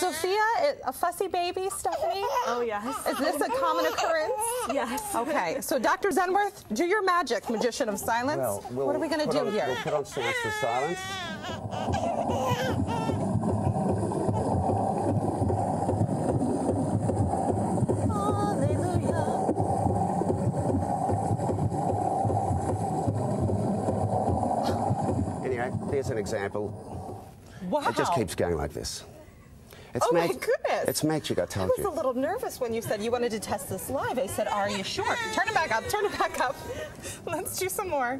Sophia, a fussy baby, Stephanie? Oh, yes. Is this a common occurrence? Yes. Okay, so Dr. Zehnwirth, do your magic, Magician of Silence. Well, what are we going to do here? We'll put on Sounds for Silence. Anyway, here's an example. Wow. It just keeps going like this. It's my goodness. It's magic, I told you. I was a little nervous when you said you wanted to test this live. I said, are you sure? Turn it back up, turn it back up. Let's do some more.